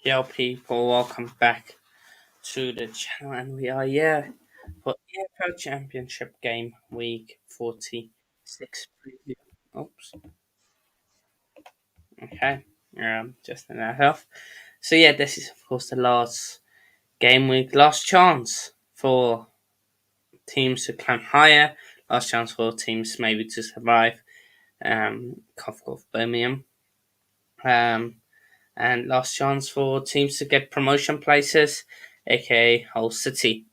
Yo, people, welcome back to the channel, and we are here for EFL Championship Game Week 46 preview. Oops. Okay, just in that off. So yeah, this is of course the last game week, last chance for teams to climb higher, last chance for teams maybe to survive. Cough, cough, Birmingham. And last chance for teams to get promotion places, aka Hull City.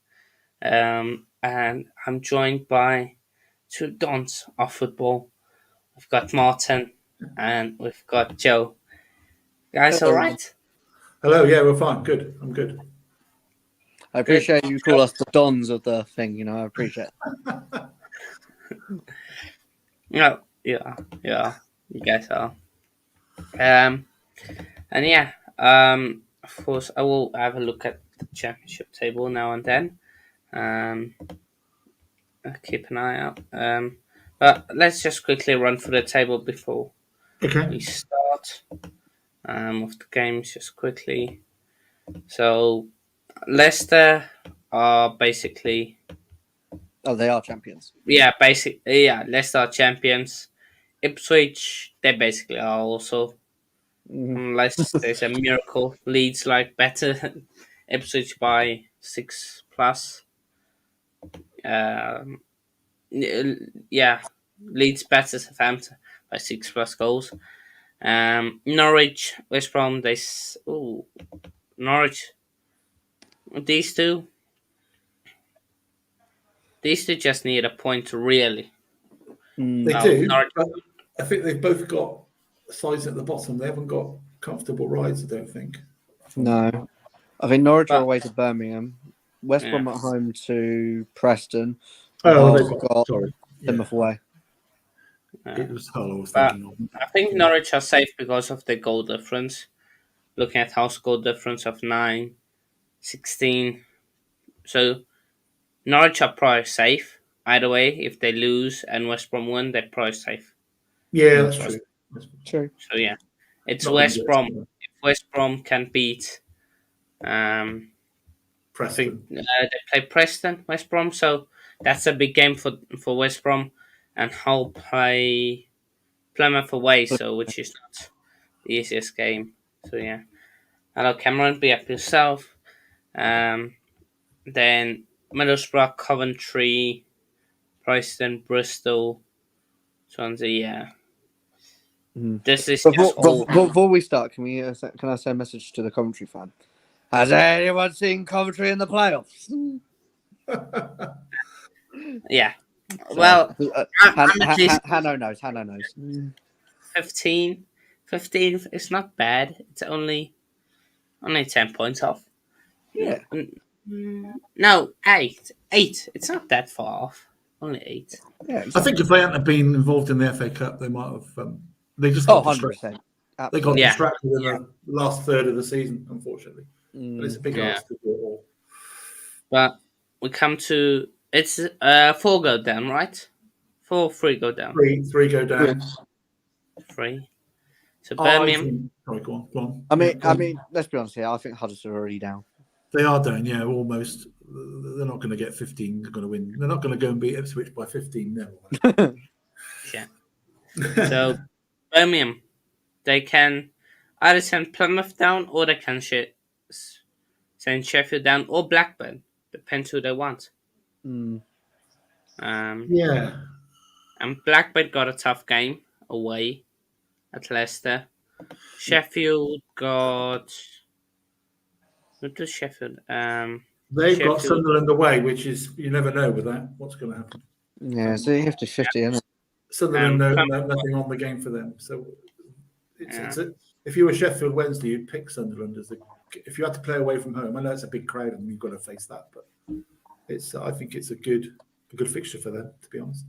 And I'm joined by two dons of football. We've got Martin and we've got Joe. Guys, all right? Hello, yeah, we're fine. Good. I'm good. I appreciate you call us the dons of the thing, I appreciate it. No, yeah, you guys are. And yeah, of course, I will have a look at the championship table now and then. I'll keep an eye out. But let's just quickly run through the table before we start with the games, just quickly. So, Leicester are basically... Oh, they are champions. Yeah, Leicester are champions. Ipswich, they basically are also. Unless there's a miracle. Leeds better. Ipswich by 6+. Leeds better Southampton by 6+ goals. Norwich, West Brom, Norwich. These two just need a point, really. They do, but I think they've both got sides at the bottom. They haven't got comfortable rides, I don't think. No. I think Norwich are away to Birmingham. West Brom at home to Preston. They've got Plymouth away. It was Hull I was thinking of. I think Norwich are safe because of the goal difference. Looking at house goal difference of 9, 16. So Norwich are probably safe. Either way, if they lose and West Brom win, they're probably safe. Yeah, that's true. True. So yeah, it's West Brom. If West Brom can beat, Preston. they play Preston, West Brom. So that's a big game for West Brom, and Hull play Plymouth away. So which is not the easiest game. So yeah, hello Cameron, be up yourself. Then Middlesbrough, Coventry, Preston, Bristol, Swansea. Yeah. This is before we start, can I say a message to the Coventry fan? Has anyone seen Coventry in the playoffs? Yeah. Well, Hanno knows. 15 is not bad. It's only 10 points off. Yeah. No, 8. It's not that far off. Only 8. Yeah, exactly. I think if they hadn't been involved in the FA Cup, they might have. They just got 100%. They got distracted in the last third of the season, unfortunately. But it's a big ask to do it all. But we come to 4 go down, right? 3 go down. 3 go down. 3. So Birmingham. Sorry, go on. I mean, let's be honest here. I think Huddersfield are already down. They are down, yeah, almost. They're not going to get 15. They're going to win. They're not going to go and beat Ipswich by 15 now. Yeah. So Birmingham, they can either send Plymouth down or they can send Sheffield down or Blackburn. Depends who they want. Yeah. And Blackburn got a tough game away at Leicester. Sheffield got... What does Sheffield... They've got Sunderland away, which is... You never know with that. What's going to happen? Yeah, so 50-50, isn't it? Sunderland nothing on the game for them. So if you were Sheffield Wednesday, you'd pick Sunderland as if you had to play away from home. I know it's a big crowd and you've got to face that, but I think it's a good fixture for them, to be honest.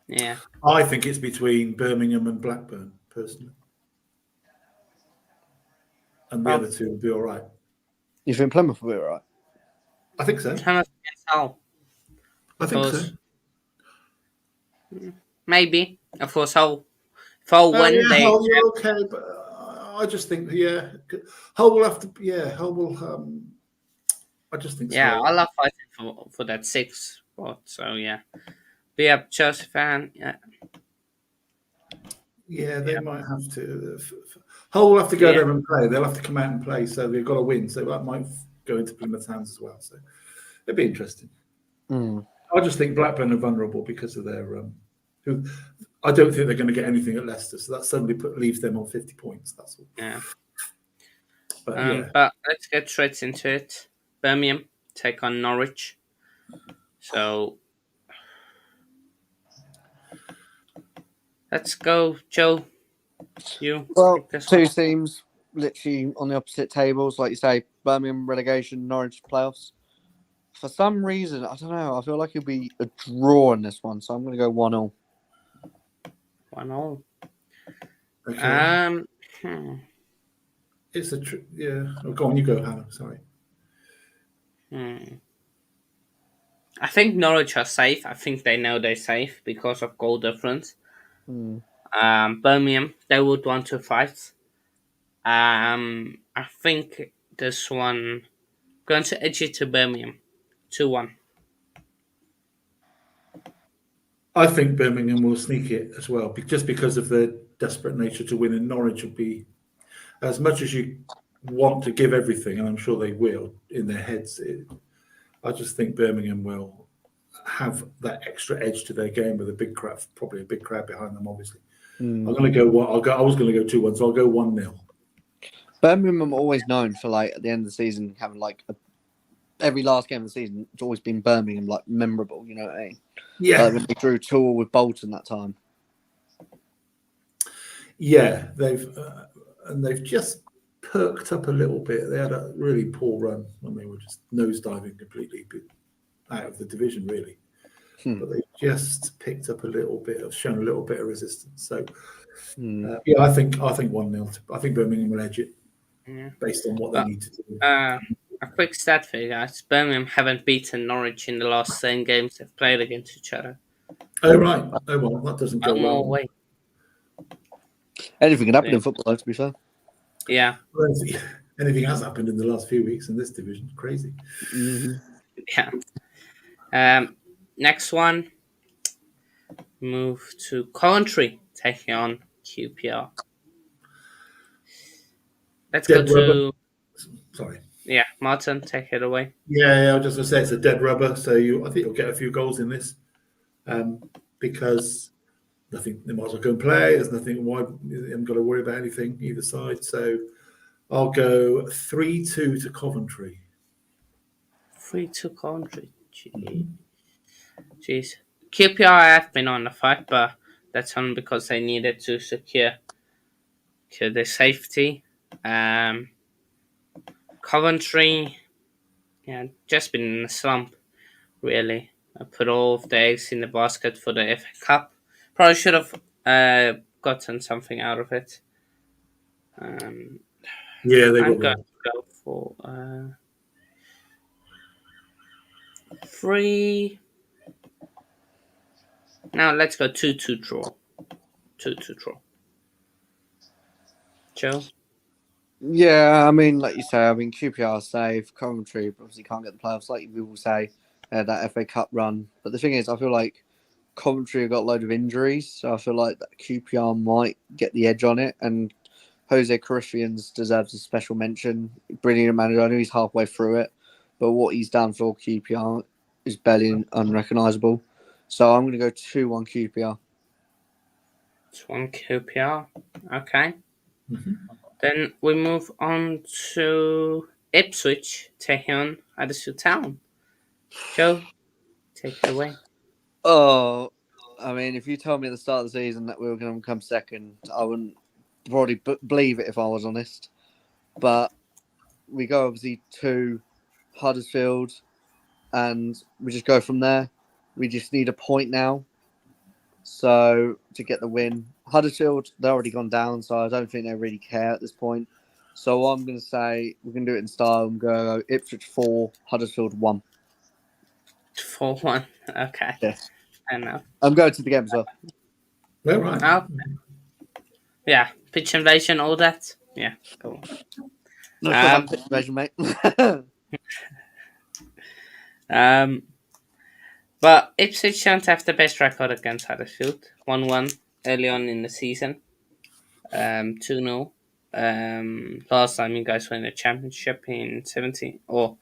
Yeah. I think it's between Birmingham and Blackburn, personally. And the other two will be all right. You think Plymouth will be all right? I think so. Plymouth against Hull. I think so. Maybe. Of course, Hull. If Hull win, you're okay, but I just think, Hull will have to. Yeah, Hull will. I just think. Yeah, So. I love fighting for that sixth spot. So yeah, be a Chelsea fan. Yeah, Yeah, they might have to. Hull will have to go Yeah. there and play. They'll have to come out and play, so they've got to win. So that might go into Plymouth's hands as well. So it'd be interesting. I just think Blackburn are vulnerable because of their who. I don't think they're going to get anything at Leicester, so that suddenly leaves them on 50 points. That's all. yeah. But But let's get straight into it. Birmingham take on Norwich. So let's go, Joe. You. Well, pick this two one. teams literally on the opposite tables, like you say, Birmingham relegation, Norwich playoffs. For some reason, I don't know. I feel like it'll be a draw in this one, so I'm going to go 1-0. 1-0. okay. It's a Oh, go on, you go, Hannah. Sorry. I think Norwich are safe. I think they know they're safe because of goal difference. Birmingham, they would want to fight. I think this one going to edge it to Birmingham, 2-1. I think Birmingham will sneak it as well, just because of their desperate nature to win. And Norwich will be, as much as you want to give everything, and I'm sure they will in their heads. I just think Birmingham will have that extra edge to their game with a big crowd, probably a big crowd behind them. Obviously, I'm going to go. I was going to go 2-1, so I'll go 1-0. Birmingham are always known for at the end of the season having every last game of the season. It's always been Birmingham memorable. You know what I mean? Yeah, when they drew 2-2 with Bolton that time. Yeah, they've just perked up a little bit. They had a really poor run when they were just nosediving completely out of the division, really. But they just picked up shown a little bit of resistance. So, I think 1-0. I think Birmingham will edge it based on what they need to do. A quick stat for you guys: Birmingham haven't beaten Norwich in the last 10 games they've played against each other. Oh right. Oh well, that doesn't go well. Way. Anything can happen in football, to be fair. Yeah. Well, anything has happened in the last few weeks in this division. Crazy. Yeah. Next one. Move to Coventry, taking on QPR. Let's go to. Sorry. Yeah, Martin, take it away. Yeah, I was just going to say it's a dead rubber. So I think you'll get a few goals in this, because they might as well go and play. There's nothing why you haven't got to worry about anything either side. So I'll go 3-2 to Coventry. 3-2 Coventry. Jeez. QPR have been on the fight, but that's only because they needed to secure their safety. Coventry, just been in a slump, really. I put all of the eggs in the basket for the FA Cup. Probably should have gotten something out of it. Yeah, they I'm will. going to go for 3. Now let's go 2-2 draw. 2-2 draw. Joe? Yeah, I mean, like you say, QPR safe. Coventry obviously can't get the playoffs, like we will say, that FA Cup run. But the thing is, I feel like Coventry have got a load of injuries, so I feel like that QPR might get the edge on it. And Jose Christians deserves a special mention. Brilliant manager. I know he's halfway through it, but what he's done for QPR is barely unrecognisable. So I'm going to go 2-1 QPR. 2-1 QPR. Okay. Mm-hmm. Then we move on to Ipswich taking on Huddersfield Town. Joe, take it away. Oh, I mean, if you told me at the start of the season that we were going to come second, I wouldn't probably believe it if I was honest. But we go obviously to Huddersfield and we just go from there. We just need a point now. So to get the win, Huddersfield, they're already gone down, so I don't think they really care at this point. So I'm going to say we're going to do it in style and go Ipswich 4, Huddersfield 1. 4-1. Okay. Yeah. Enough. I'm going to the game as well. Well, right. Okay. Yeah, pitch invasion, all that. Yeah, cool. Not sure about pitch invasion, mate. But Ipswich don't have the best record against Huddersfield. 1-1 early on in the season. 2-0. Last time you guys won the championship in 17, or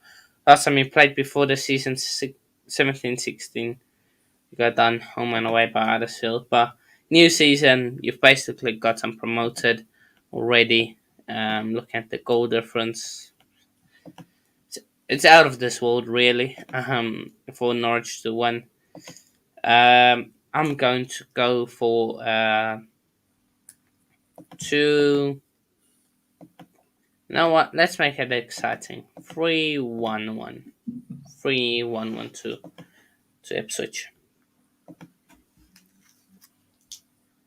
last time you played before the season 17-16, you got done home and away by Huddersfield. But new season, you've basically gotten promoted already. Looking at the goal difference, it's out of this world, really. For Norwich to win. I'm going to go for 2. You know what? Let's make it exciting. 3-1-1. 3-1-1 to Ipswich.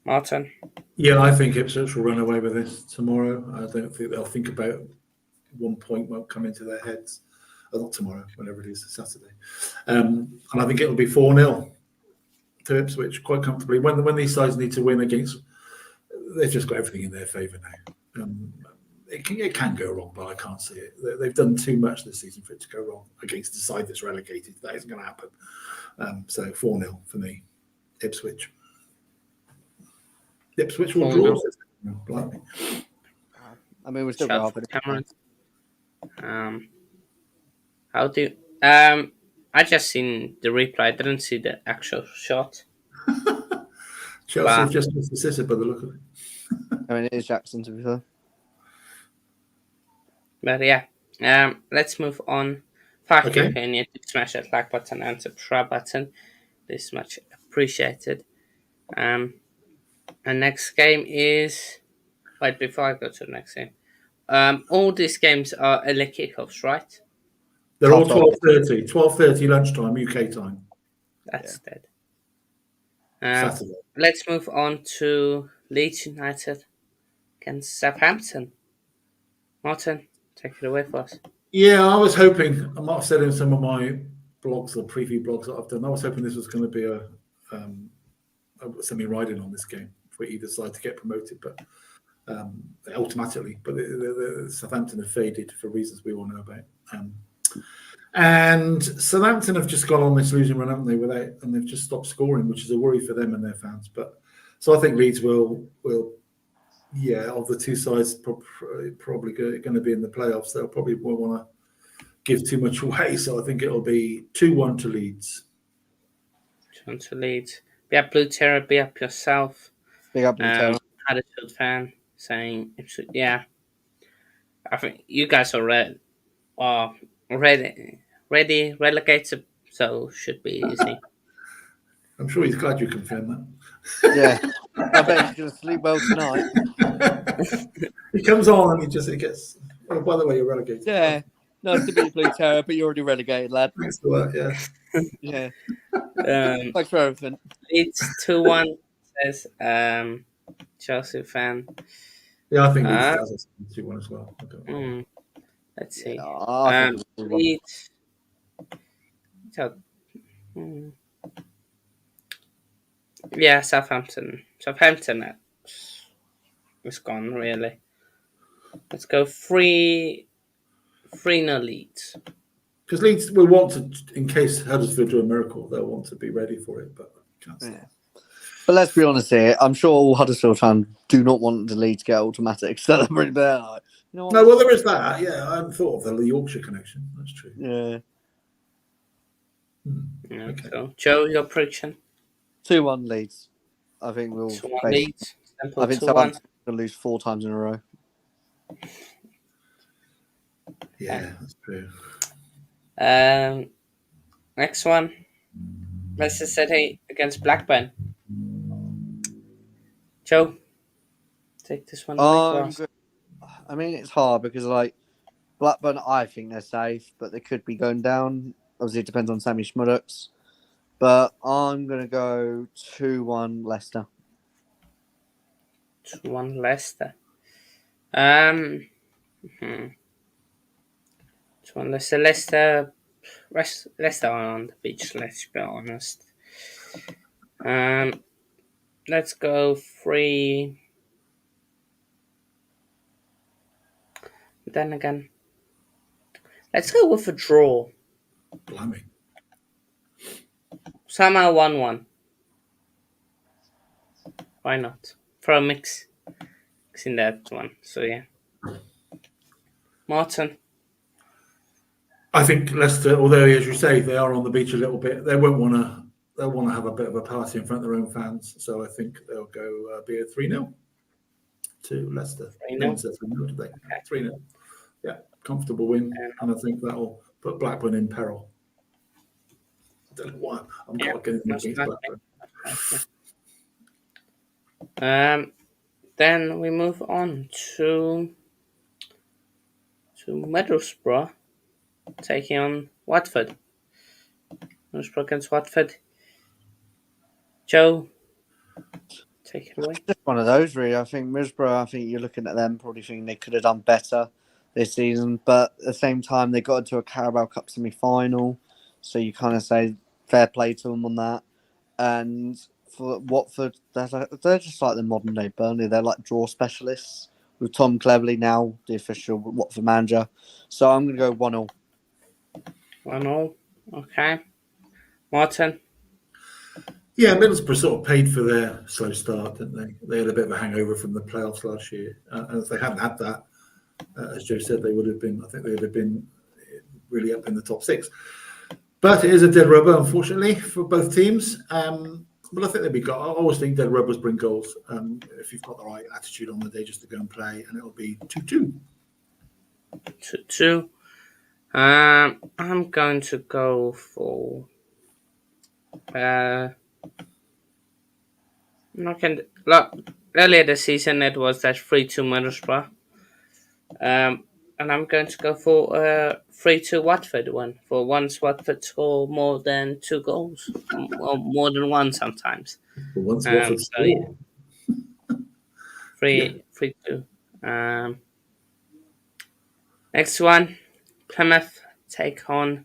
Martin? Yeah, I think Ipswich will run away with this tomorrow. I don't think they'll think about 1 point won't come into their heads. Oh, not tomorrow, whenever it is, Saturday. And I think it'll be 4-0 to Ipswich quite comfortably. When these sides need to win against, they've just got everything in their favour now. It can go wrong, but I can't see it. They've done too much this season for it to go wrong against the side that's relegated. That isn't going to happen. So 4-0 for me, Ipswich. Ipswich will draw. Blimey. I mean, we're still got half How do you, I just seen the replay. I didn't see the actual shot. Chelsea have just missed the sitter by the look of it. I mean, it is Jackson, to be fair. But yeah, let's move on. Fuck Okay. you, and you smash that like button and subscribe button. This much appreciated. And next game is. Wait, before I go to the next game, all these games are early kickoffs, right? They're all 12:30. 12:30 lunchtime, UK time. That's dead. Saturday. Let's move on to Leeds United against Southampton. Martin, take it away for us. Yeah, I was hoping. I might have said in some of my blogs or preview blogs that I've done. I was hoping this was going to be a semi-riding on this game for either side to get promoted, but automatically. But the Southampton have faded for reasons we all know about. And Southampton have just gone on this losing run, haven't they? And they've just stopped scoring, which is a worry for them and their fans. But so I think Leeds will of the two sides, probably going to be in the playoffs. They'll probably won't want to give too much away. So I think it'll be 2-1 to Leeds. 2-1 to Leeds. Be up, Blue Terror. Be up yourself. Big up, Blue Terror. Huddersfield fan saying, yeah. I think you guys are ready, relegated, so should be easy. I'm sure he's glad you confirmed that. Yeah, I bet he's going to sleep well tonight. He comes on and he gets. Oh, by the way, you're relegated. Yeah, nice to meet you, Blue Terror, but you're already relegated, lad. Thanks for that. Yeah. Thanks for everything. Leeds 2-1 says Chelsea fan. Yeah, I think Leeds does 2-1 as well. Let's see. Leeds. Yeah, Southampton. Southampton is gone, really. Let's go 3-0 Leeds. Because Leeds will want to, in case Huddersfield do a miracle, they'll want to be ready for it. But But let's be honest here. I'm sure all Huddersfield fans do not want the Leeds to get automatic. So they're pretty bad. You know what? No, well, there is that. Yeah, I hadn't thought of the Yorkshire connection. That's true. Yeah. Okay. So, Joe, your prediction? 2-1 Leeds. I think we'll. 2-1 Leeds. I think Southampton will lose 4 times in a row. Yeah, that's true. Next one. Leicester City against Blackburn. Joe, take this one. I mean, it's hard because Blackburn, I think they're safe, but they could be going down. Obviously, it depends on Sammy Schmuddocks. But I'm going to go 2-1 Leicester. 2-1 Leicester. 2-1 Leicester. Leicester are on the beach, let's be honest. Let's go 3. Then again, let's go with a draw. Blimey. Somehow 1-1. Why not? For a mix in that one. So yeah. Martin. I think Leicester, although as you say they are on the beach a little bit, they won't want to. They'll want to have a bit of a party in front of their own fans. So I think they'll go be a 3-0 to Leicester. 3-0. They said 3-0 today. 3-0. Yeah, comfortable win, and I think that'll put Blackburn in peril. I don't know why. I'm not getting against Blackburn. Then we move on to Middlesbrough taking on Watford. Middlesbrough against Watford. Joe, take it away. Just one of those, really. I think Middlesbrough, I think you're looking at them probably thinking they could have done better this season, but at the same time, they got into a Carabao Cup semi-final, so you kind of say fair play to them on that. And for Watford, they're just like the modern day Burnley. They're like draw specialists with Tom Cleverley now, the official Watford manager. So I'm going to go 1-0. 1-0. Okay. Martin. Yeah, Middlesbrough sort of paid for their slow start, didn't they? They had a bit of a hangover from the playoffs last year, and if they hadn't had that, as Joe said, they would have been. I think they would have been really up in the top 6. But it is a dead rubber, unfortunately, for both teams. But I think they'll be good. I always think dead rubbers bring goals if you've got the right attitude on the day just to go and play, and it'll be 2-2. 2-2. I'm going to go for. Earlier this season it was that 3-2 Middlesbrough. And I'm going to go for 3-2 Watford one. For once Watford score more than 2 goals. Or more than one sometimes. But once Watford So yeah. 3-2. Next one, Plymouth take on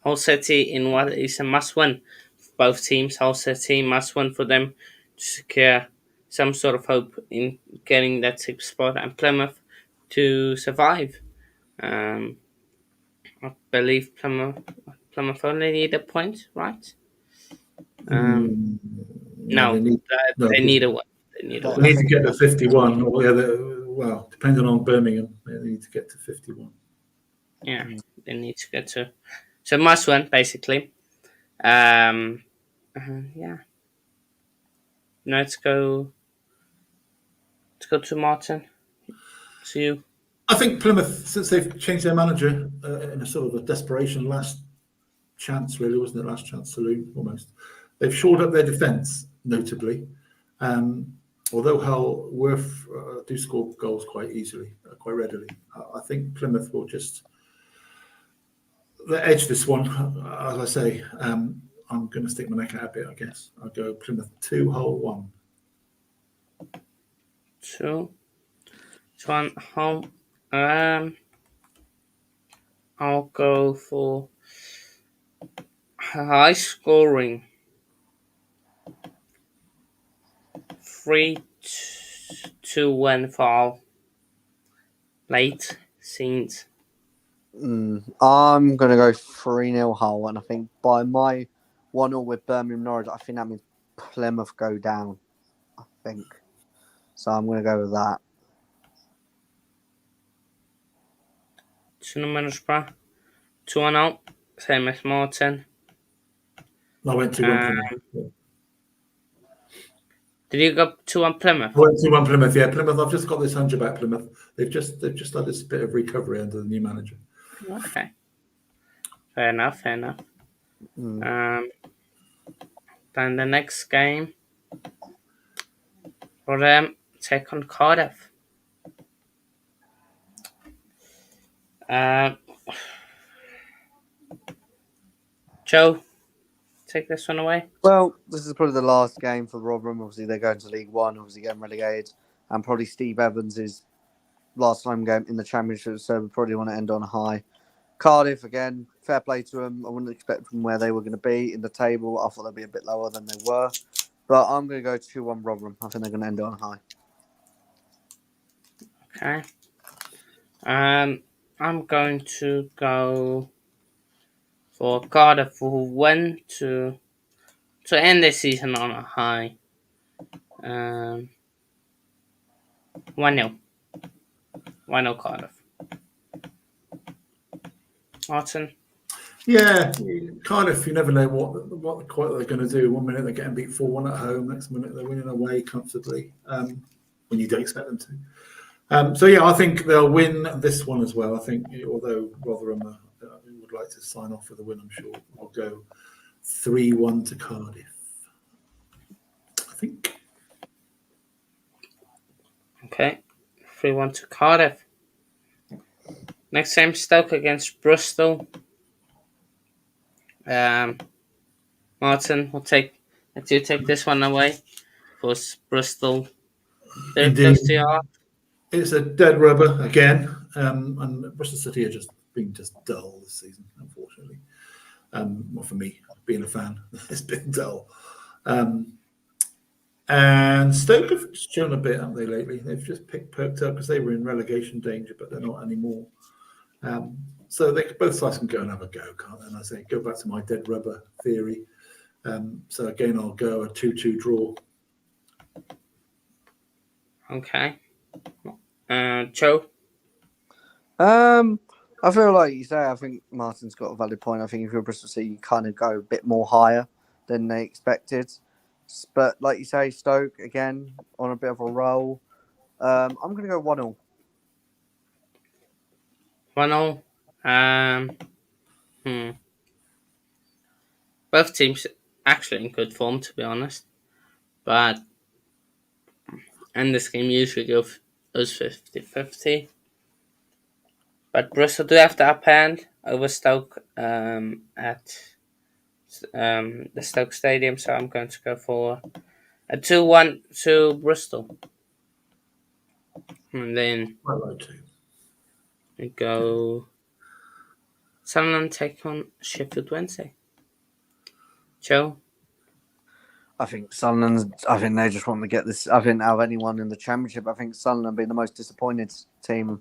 Hull City in what is a must-win for both teams. Hull City must-win for them to secure some sort of hope in getting that 6th spot, and Plymouth to survive. I believe Plymouth only need a point, right? No, they need a win. They need to get to 51, or the other. Well, depending on Birmingham, they need to get to 51. Yeah, they need to get to. So must win, basically. Yeah. Let's go to Martin. To you. I think Plymouth, since they've changed their manager in a sort of a desperation last chance, really, wasn't it? Last chance saloon, almost. They've shored up their defence, notably. Although Hull do score goals quite easily, quite readily. I think Plymouth will just edge this one. As I say, I'm going to stick my neck out a bit, I guess. I'll go Plymouth 2, Hull 1. 2. 1 Hull. I'll go for high scoring. 3-2 win for Hull. Late scenes. I'm going to go 3-0 Hull, and I think by my 1-0 with Birmingham Norwich, I think that means Plymouth go down. I think. So I'm going to go with that. 2 Middlesbrough. 2-0. Same as Martin. I went 2-1 Plymouth. Did you go 2-1 Plymouth? I went 2-1 Plymouth, yeah. Plymouth, I've just got this hunch about Plymouth. They've just had this bit of recovery under the new manager. Okay. Fair enough. Then the next game, Rotherham take on Cardiff. Joe, take this one away. Well, this is probably the last game for Rotherham. Obviously, they're going to League One, obviously getting relegated. And probably Steve Evans' last time game in the Championship, so we probably want to end on a high. Cardiff, again, fair play to them. I wouldn't expect from where they were going to be in the table. I thought they'd be a bit lower than they were. But I'm going to go 2-1 Rotherham. I think they're going to end on a high. Okay. Um, I'm going to go for Cardiff for win to end the season on a high. 1-0. 1-0 Cardiff. Martin? Yeah, Cardiff, you never know what quite they're going to do. One minute they're getting beat 4-1 at home, next minute they're winning away comfortably when you don't expect them to. So, yeah, I think they'll win this one as well. I think, although Rotherham would like to sign off with a win, I'm sure I'll go 3-1 to Cardiff. I think. Okay. 3-1 to Cardiff. Next game, Stoke against Bristol. Martin, let you take this one away. For Bristol. They're Indeed. close to your heart. It's a dead rubber again. And Bristol City are just been dull this season, unfortunately. Well, for me, being a fan, it's been dull. And Stoke have shown a bit, haven't they, lately? They've just perked up because they were in relegation danger, but they're not anymore. So both sides can go and have a go, can't they? And I say, go back to my dead rubber theory. So again, I'll go a 2-2 draw. Okay. Joe? I feel like you say, I think Martin's got a valid point. I think if you're Bristol City, you kind of go a bit more higher than they expected. But like you say, Stoke, again, on a bit of a roll. I'm going to go 1-0. 1-0. Both teams actually in good form, to be honest. But in this game, usually goes 50-50. But Bristol do have the upper hand over Stoke at the Stoke Stadium, so I'm going to go for a 2-1 to Bristol. And then I like to. we go Sunderland take on Sheffield Wednesday. Joe? I think they just want to get this. I think out of anyone in the Championship, I think Sunderland being the most disappointed team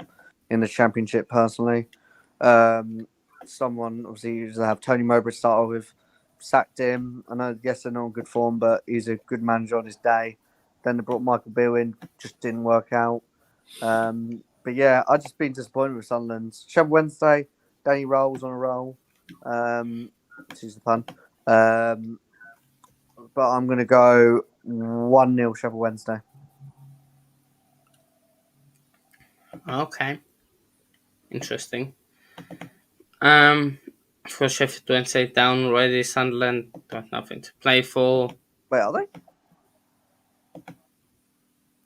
in the Championship, personally. Someone, obviously, they have Tony Mowbray start with, sacked him. I know, yes, they're not in good form, but he's a good manager on his day. Then they brought Michael Beale in, just didn't work out. But yeah, I've just been disappointed with Sunderland. Sheffield Wednesday, Danny Rolls on a roll. Excuse the pun. But I'm going to go 1-0 Sheffield Wednesday. Okay. Interesting. For Sheffield Wednesday down already, Sunderland got nothing to play for. Wait, are they?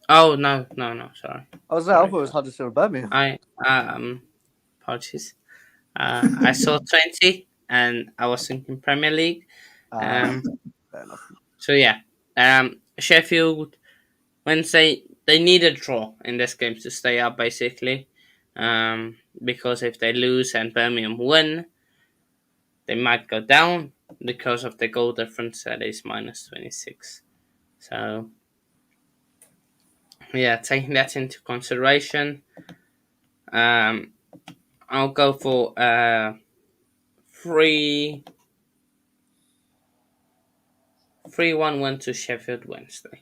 Oh no, sorry. I thought it was Huddersfield Birmingham. Apologies. I saw 20 and I was thinking Premier League. Fair enough. So yeah. Sheffield Wednesday, they need a draw in this game to stay up basically. Because if they lose and Birmingham win, they might go down because of the goal difference that is minus 26. So yeah, taking that into consideration, I'll go for 3-1 win to Sheffield Wednesday.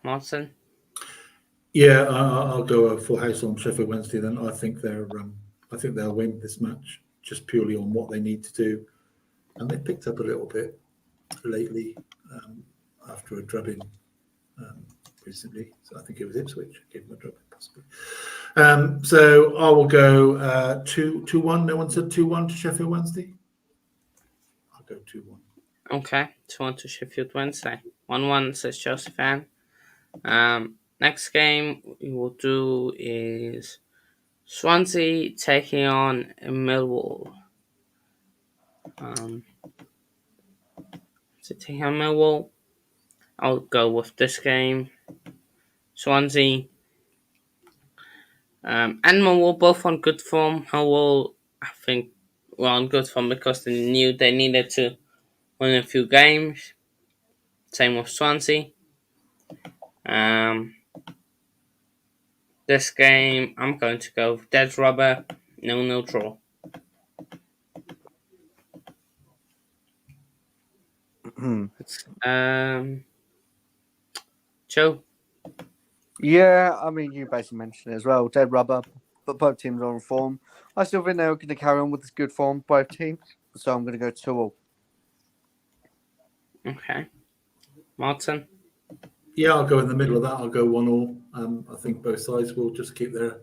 Martin? Yeah, I'll go a full house on Sheffield Wednesday. Then I think they'll win this match just purely on what they need to do, and they picked up a little bit lately after a drubbing recently. So I think it was Ipswich gave them a drubbing possibly. So I will go 2-1. No one said 2-1 to Sheffield Wednesday. I'll go 2-1. Okay, 2-1 to Sheffield Wednesday. 1-1 says Chelsea fan. Next game we will do is Swansea taking on Millwall. Taking on Millwall. I'll go with this game. Swansea and Millwall both on good form. Millwall, I think, were on good form because they knew they needed to win a few games. Same with Swansea. This game, I'm going to go dead rubber, 0-0 draw. Joe? Yeah, I mean, you basically mentioned it as well. Dead rubber, but both teams are on form. I still think they're going to carry on with this good form, both teams. So I'm going to go 2-2. Okay. Martin? Yeah, I'll go in the middle of that. I'll go 1-1. I think both sides will just keep their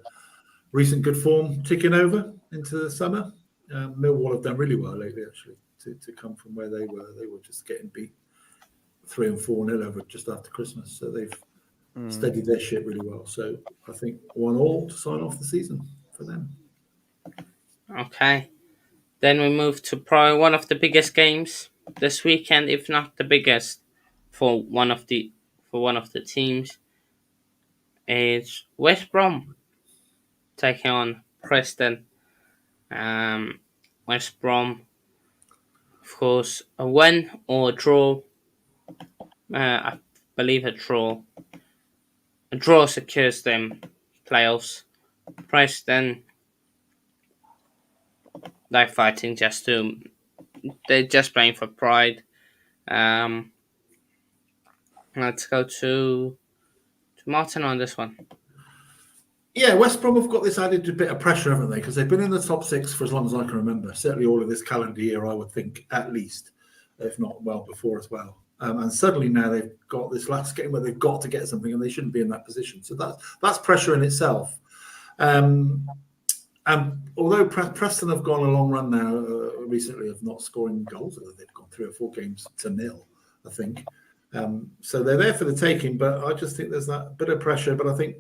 recent good form ticking over into the summer. Millwall have done really well lately, actually, to come from where they were. They were just getting beat 3 and 4-0 over just after Christmas. So they've steadied their ship really well. So I think 1-1 to sign off the season for them. Okay. Then we move to probably one of the biggest games this weekend, if not the biggest, for one of the teams. It's West Brom taking on Preston. West Brom, of course, a win or a draw. I believe a draw. A draw secures them playoffs. Preston, they're fighting they're just playing for pride. Let's go to Martin on this one. Yeah, West Brom have got this added bit of pressure, haven't they? Because they've been in the top 6 for as long as I can remember. Certainly all of this calendar year, I would think, at least, if not well before as well. And suddenly now they've got this last game where they've got to get something, and they shouldn't be in that position. So that's pressure in itself. And although Preston have gone a long run now recently of not scoring goals, they've gone 3 or 4 games to 0, I think. So they're there for the taking, but I just think there's that bit of pressure. But I think,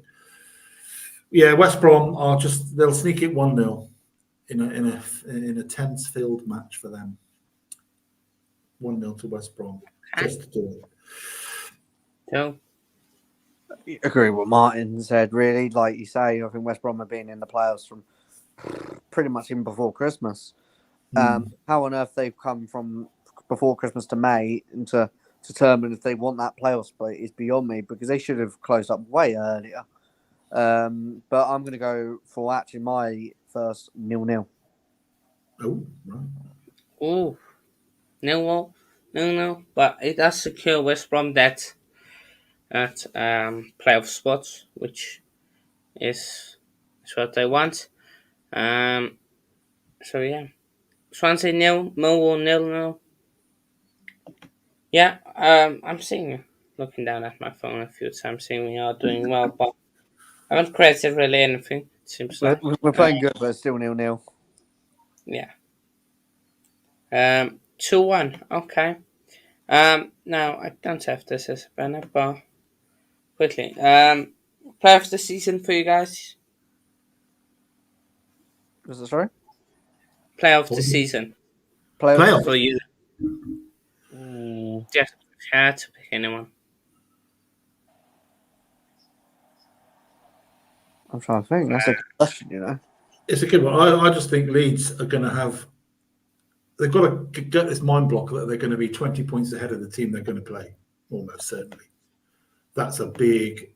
yeah, West Brom they'll sneak it 1-0 in a tense-filled match for them. 1-0 to West Brom, just to do it. Joe? I agree with what Martin said, really. Like you say, I think West Brom have been in the playoffs from pretty much even before Christmas. How on earth they've come from before Christmas to May and to determine if they want that playoff spot is beyond me, because they should have closed up way earlier. But I'm going to go for actually my first 0-0. Oh, right. Oh, no. But it does secure West Brom that at playoff spots, which is what they want. So yeah, Swansea 0, Millwall 0-0. Yeah, I'm looking down at my phone a few times, seeing we are doing well, but I haven't created really anything. It seems like We're playing good, but it's still 0-0. Yeah. 2-1. Okay. Now I don't have this as a banner, but quickly. Player of the season for you guys. Was it sorry? Player of the season Playoff. for you. Just had to pick anyone. I'm trying to think. That's a good question, you know. It's a good one. I just think Leeds are going to have. They've got to get this mind block that they're going to be 20 points ahead of the team they're going to play, almost certainly. That's a big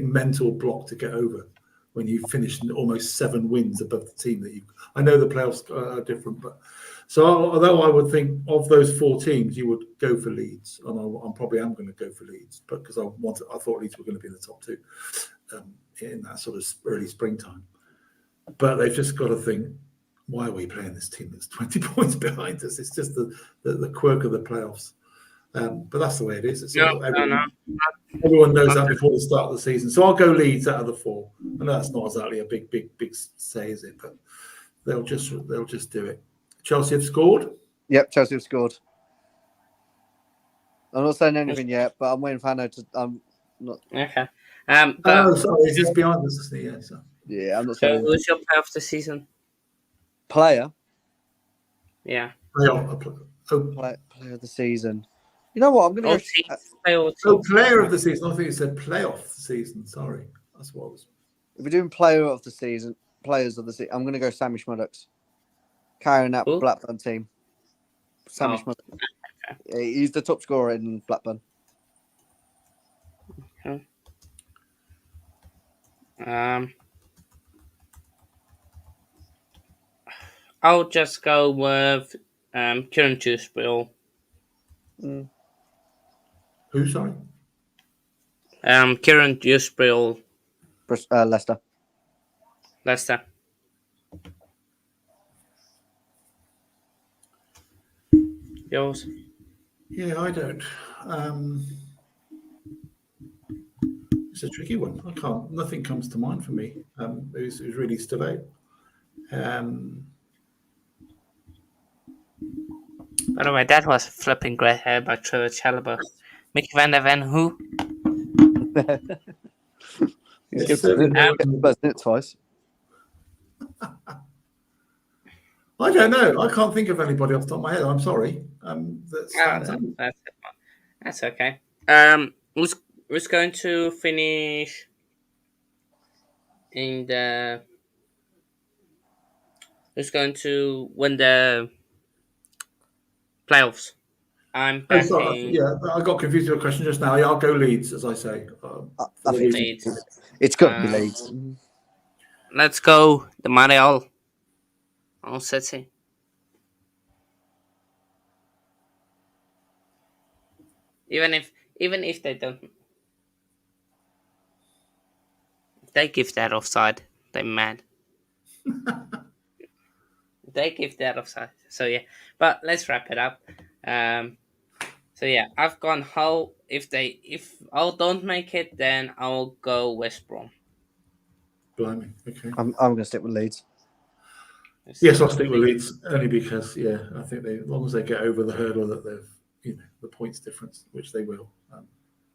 mental block to get over when you finish almost 7 wins above the team that you. I know the playoffs are different, but so although I would think of those 4 teams, you would go for Leeds, and I'm probably going to go for Leeds, but because I thought Leeds were going to be in the top 2 in that sort of early springtime. But they've just got to think, why are we playing this team that's 20 points behind us? It's just the quirk of the playoffs. But that's the way it is. Everyone knows that before the start of the season. So I'll go Leeds out of the 4. I know that's not exactly a big say, is it? But they'll just do it. Chelsea have scored. Yep, Chelsea have scored. I'm not saying anything yet, but I'm waiting for Hanno to. I'm not. Okay. Sorry, it's just behind us, isn't it? Yeah. Yeah, I'm not So saying. who's your player of the season? Player. Yeah. Player of the season. You know what? I'm going to go. Player of the season. I think it said playoff season. Sorry, that's what I was. If we're doing player of the season, players of the season, I'm going to go Sammy Schmuddocks. Carrying that Blackburn team. Sammy Schmuddocks. Okay. He's the top scorer in Blackburn. Okay. Um, I'll just go with Kieran Dewsbury. Mm. Who, sorry? Kieran Dewsbury, Leicester. Leicester. Yours? Yeah, I don't. It's a tricky one. I can't. Nothing comes to mind for me. Who's really stood out. By the way, that was flipping great hair by Trevor Chalobah. Mick van der Ven, who? He's It's given it twice. I don't know. I can't think of anybody off the top of my head. I'm sorry. That's okay. Who's going to finish in the? Who's going to win the playoffs? I'm Oh, sorry. backing Yeah, I got confused with your question just now. Yeah, I'll go Leeds, as I say. I think Leeds. it's got to be Leeds. Let's go the Marial. All City. Even if they don't, if they give that offside, they're mad. They give that offside. So yeah, but let's wrap it up. So yeah, I've gone Hull. If Hull don't make it, then I'll go West Brom. Blimey. Okay. I'm going to stick with Leeds. Yes, I'll stick with Leeds only because I think as long as they get over the hurdle that they've the points difference, which they will,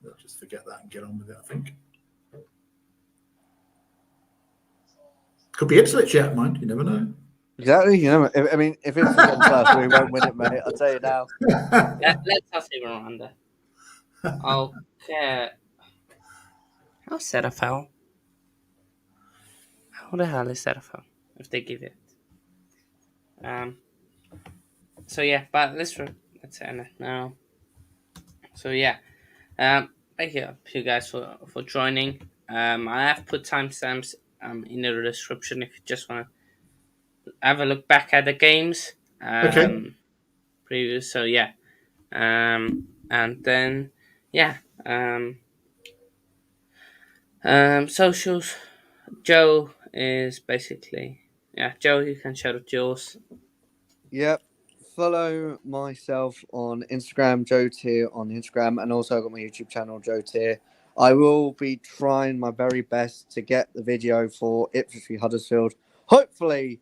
they'll just forget that and get on with it. I think. Could be Ipswich yet, mind. You never know. Exactly. If it's getting first, we won't win it, mate. I'll tell you now. Let's not even around there. Okay. How's Setterfell? How the hell is Setterfell? If they give it. So yeah, but let's end it now. So yeah, thank you guys for joining. I have put timestamps in the description if you just want to have a look back at the games. Okay. Previous. So yeah, and then yeah, socials. Joe is basically Joe, you can shout out yours. Yep. Follow myself on Instagram, Joe Tier on Instagram, and also I've got my YouTube channel, Joe Tier. I will be trying my very best to get the video for Ipswich v Huddersfield. Hopefully,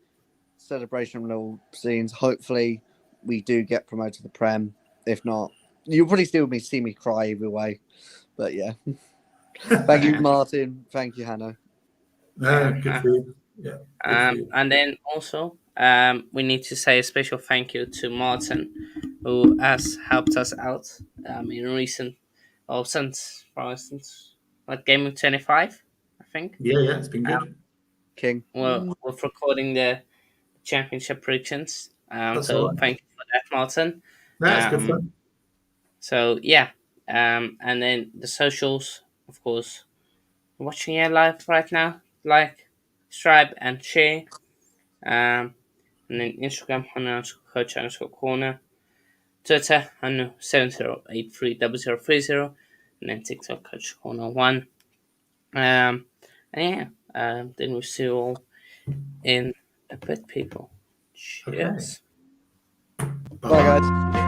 celebration little scenes. Hopefully, we do get promoted to the Prem. If not, you'll probably still see me cry either way. But yeah. Thank you, Martin. Thank you, Hannah. Good for you. Yeah. And then also, we need to say a special thank you to Martin, who has helped us out in recent, since, for instance, like Gameweek 25, I think. Yeah, it's been good. King. We're recording the championship predictions. So right. thank you for that, Martin. That's good fun. So yeah, and then the socials, of course. Watching it live right now, like, subscribe, and share. And then Instagram _coach_corner, Twitter 70830030, and then TikTok Coach Corner 1. And yeah, then we'll see you all in a bit, people. Cheers. Okay. Bye, guys.